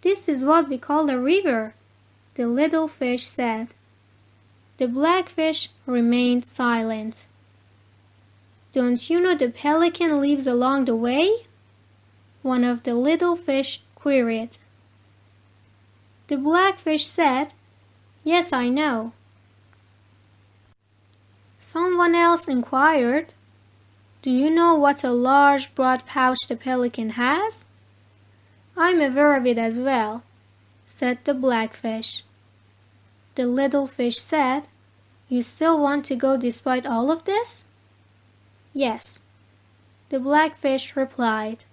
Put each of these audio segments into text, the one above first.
"This is what we call a river," the little fish said. The blackfish remained silent. "Don't you know the pelican lives along the way?" one of the little fish queried. The blackfish said, "Yes, I know." Someone else inquired, "Do you know what a large broad pouch the pelican has?" "I'm aware of it as well," said the blackfish. The little fish said, "You still want to go despite all of this?" "Yes," the blackfish replied.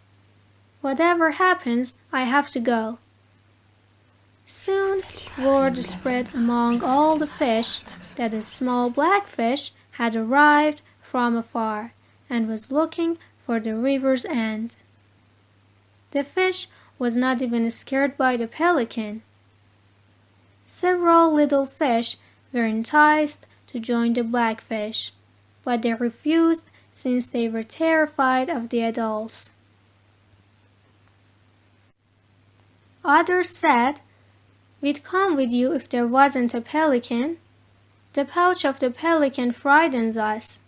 "Whatever happens, I have to go." Soon word spread among all the fish that a small blackfish had arrived from afar and was looking for the river's end. The fish was not even scared by the pelican. Several little fish were enticed to join the blackfish, but they refused since they were terrified of the adults. Others said, "We'd come with you if there wasn't a pelican. The pouch of the pelican frightens us."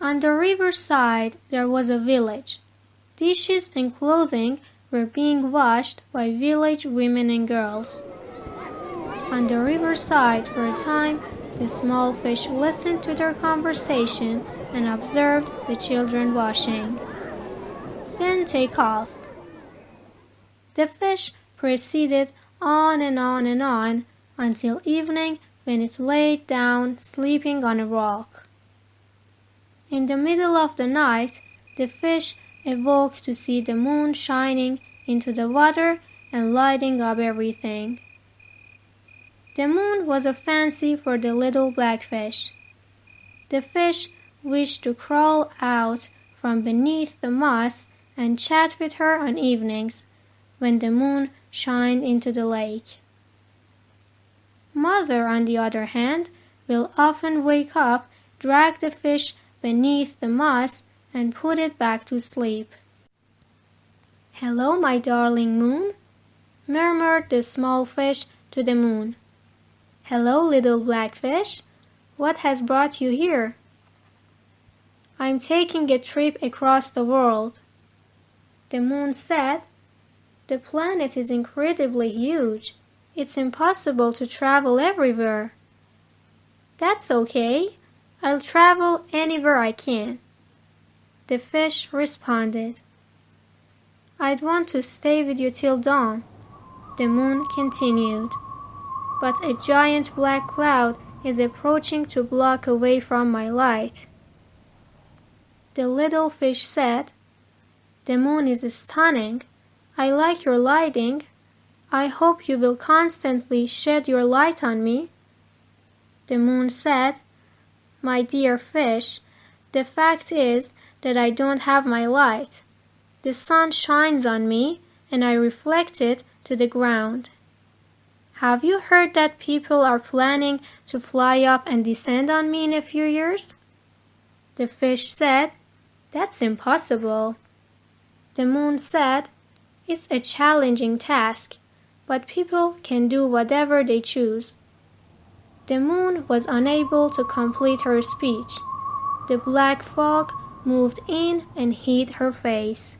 On the riverside there was a village. Dishes and clothing were being washed by village women and girls. On the riverside for a time, the small fish listened to their conversation and observed the children washing. Then take off. The fish proceeded on and on and on until evening, when it laid down sleeping on a rock. In the middle of the night, the fish awoke to see the moon shining into the water and lighting up everything. The moon was a fancy for the little blackfish. The fish wished to crawl out from beneath the moss and chat with her on evenings when the moon shined into the lake. Mother, on the other hand, will often wake up, drag the fish beneath the moss, and put it back to sleep. "Hello, my darling moon," murmured the small fish to the moon. "Hello, little blackfish. What has brought you here?" "I'm taking a trip across the world." The moon said, "The planet is incredibly huge. It's impossible to travel everywhere." "That's okay. I'll travel anywhere I can," the fish responded. "I'd want to stay with you till dawn," the moon continued. "But a giant black cloud is approaching to block a way from my light." The little fish said, "The moon is stunning. I like your lighting. I hope you will constantly shed your light on me." The moon said, "My dear fish, the fact is that I don't have my light. The sun shines on me and I reflect it to the ground. Have you heard that people are planning to fly up and descend on me in a few years?" The fish said, "That's impossible." The moon said, "It's a challenging task, but people can do whatever they choose." The moon was unable to complete her speech. The black fog moved in and hid her face.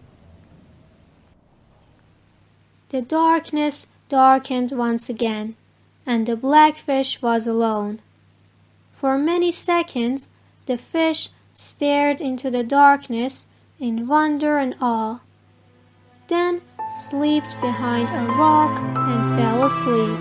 The darkness darkened once again, and the blackfish was alone. For many seconds, the fish stared into the darkness in wonder and awe, then slipped behind a rock and fell asleep.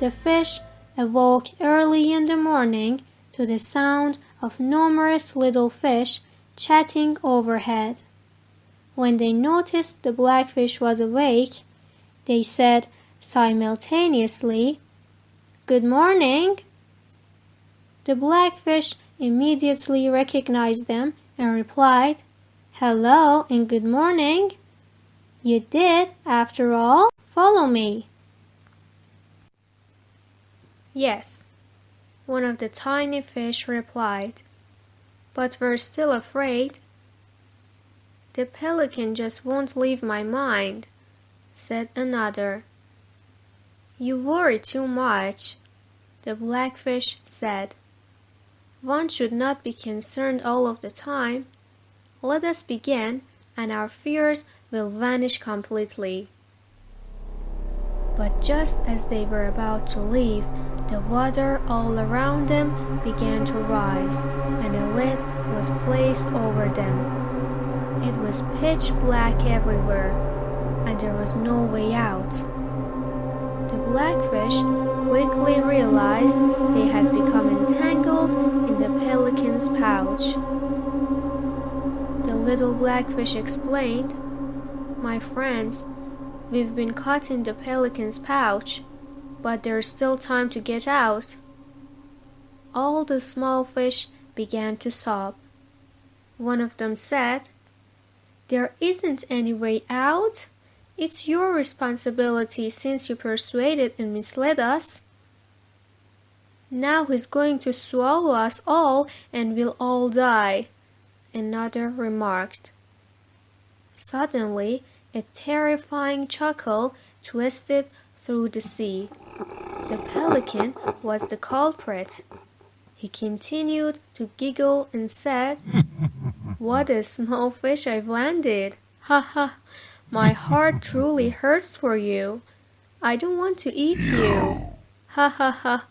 The fish awoke early in the morning to the sound of numerous little fish chatting overhead. When they noticed the blackfish was awake, they said simultaneously, "Good morning." The blackfish immediately recognized them and replied, "Hello and good morning. You did, after all. Follow me." "Yes," one of the tiny fish replied, "but we're still afraid." "The pelican just won't leave my mind," said another. "You worry too much," the blackfish said. "One should not be concerned all of the time. Let us begin, and our fears will vanish completely." But just as they were about to leave, the water all around them began to rise, and a lid was placed over them. It was pitch black everywhere, and there was no way out. The blackfish quickly realized they had become entangled in the pelican's pouch. The little blackfish explained, "My friends, we've been caught in the pelican's pouch, but there's still time to get out." All the small fish began to sob. One of them said, "There isn't any way out. It's your responsibility since you persuaded and misled us." "Now he's going to swallow us all and we'll all die," another remarked. Suddenly, a terrifying chuckle twisted through the sea. The pelican was the culprit. He continued to giggle and said, "What a small fish I've landed! Ha ha! My heart truly hurts for you. I don't want to eat you. Ha ha ha."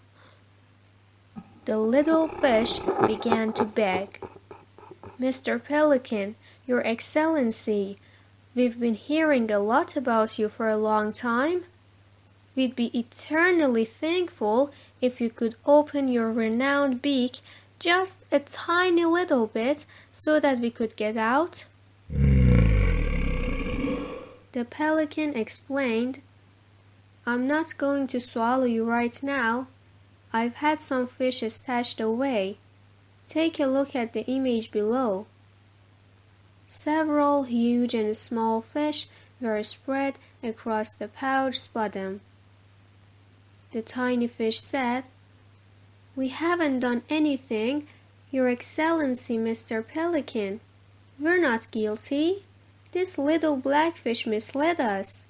The little fish began to beg, "Mr. Pelican, Your Excellency, we've been hearing a lot about you for a long time. We'd be eternally thankful if you could open your renowned beak just a tiny little bit so that we could get out." The pelican explained, "I'm not going to swallow you right now. I've had some fish stashed away. Take a look at the image below." Several huge and small fish were spread across the pouch's bottom. The tiny fish said, "We haven't done anything, Your Excellency, Mr. Pelican. We're not guilty. This little blackfish misled us."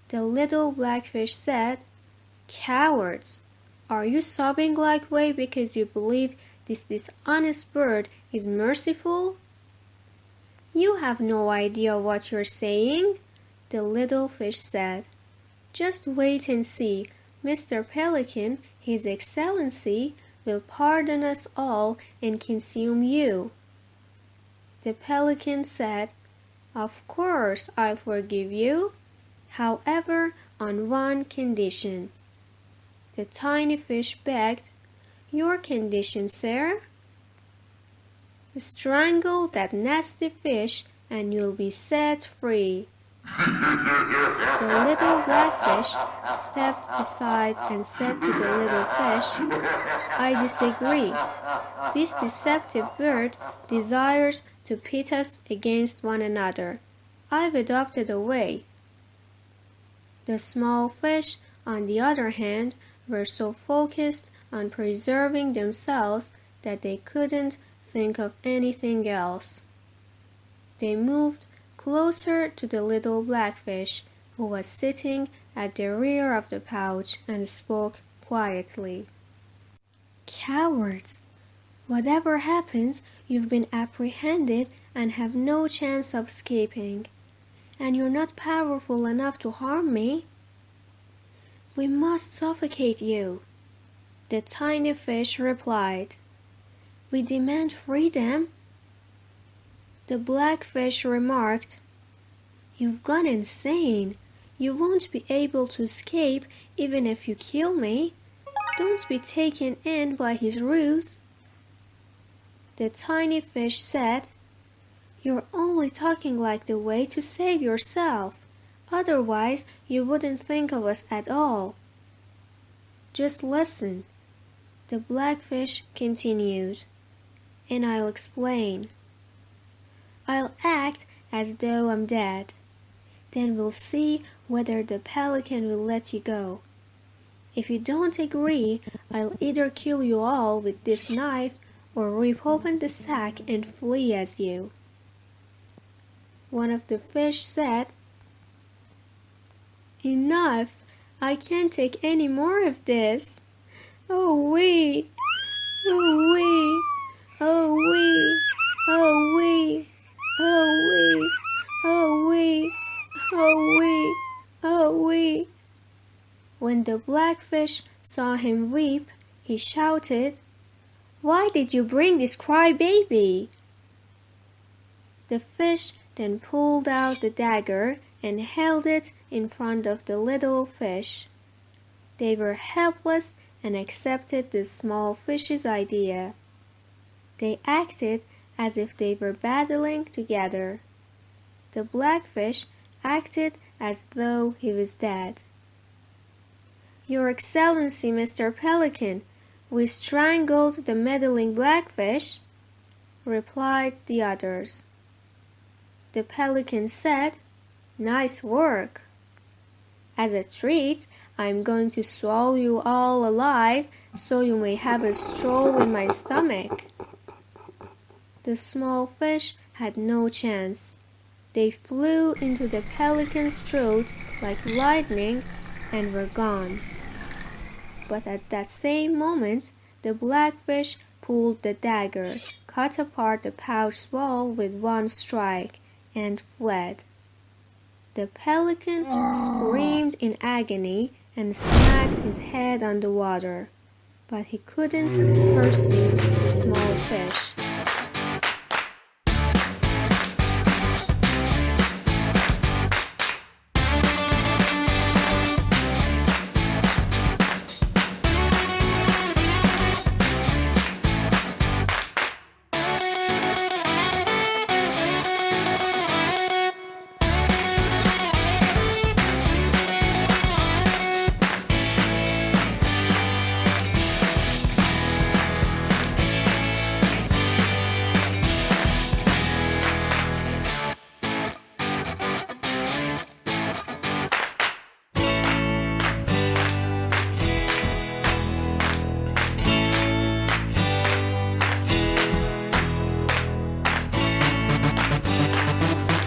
The little blackfish said, "Cowards! Are you sobbing like way because you believe this dishonest bird is merciful?" "You have no idea what you're saying," the little fish said. "Just wait and see. Mr. Pelican, His Excellency, will pardon us all and consume you." The pelican said, "Of course I'll forgive you. However, on one condition." The tiny fish begged, "Your condition, sir?" "Strangle that nasty fish and you'll be set free." The little blackfish stepped aside and said to the little fish, "I disagree. This deceptive bird desires to pit us against one another. I've adopted a way." The small fish, on the other hand, were so focused on preserving themselves that they couldn't think of anything else. They moved closer to the little blackfish, who was sitting at the rear of the pouch, and spoke quietly. "Cowards! Whatever happens, you've been apprehended and have no chance of escaping. And you're not powerful enough to harm me. We must suffocate you." The tiny fish replied, "We demand freedom." The blackfish remarked, "You've gone insane. You won't be able to escape even if you kill me. Don't be taken in by his ruse." The tiny fish said, "You're only talking like the way to save yourself. Otherwise, you wouldn't think of us at all." "Just listen," the blackfish continued, "and I'll explain. I'll act as though I'm dead. Then we'll see whether the pelican will let you go. If you don't agree, I'll either kill you all with this knife or rip open the sack and flee as you." One of the fish said, "Enough! I can't take any more of this. Oh wee! Oh wee! Oh wee! Oh wee! Oh wee! Oh wee! Oh wee! Oh wee!" When the blackfish saw him weep, he shouted, "Why did you bring this crybaby?" The fish then pulled out the dagger and held it in front of the little fish. They were helpless and accepted the small fish's idea. They acted as if they were battling together. The blackfish acted as though he was dead. "Your Excellency, Mr. Pelican, we strangled the meddling blackfish," replied the others. The pelican said, "Nice work. As a treat, I'm going to swallow you all alive so you may have a stroll in my stomach." The small fish had no chance. They flew into the pelican's throat like lightning and were gone. But at that same moment, the blackfish pulled the dagger, cut apart the pouch's wall with one strike, and fled. The pelican screamed in agony and smacked his head on the water, but he couldn't pursue the small fish.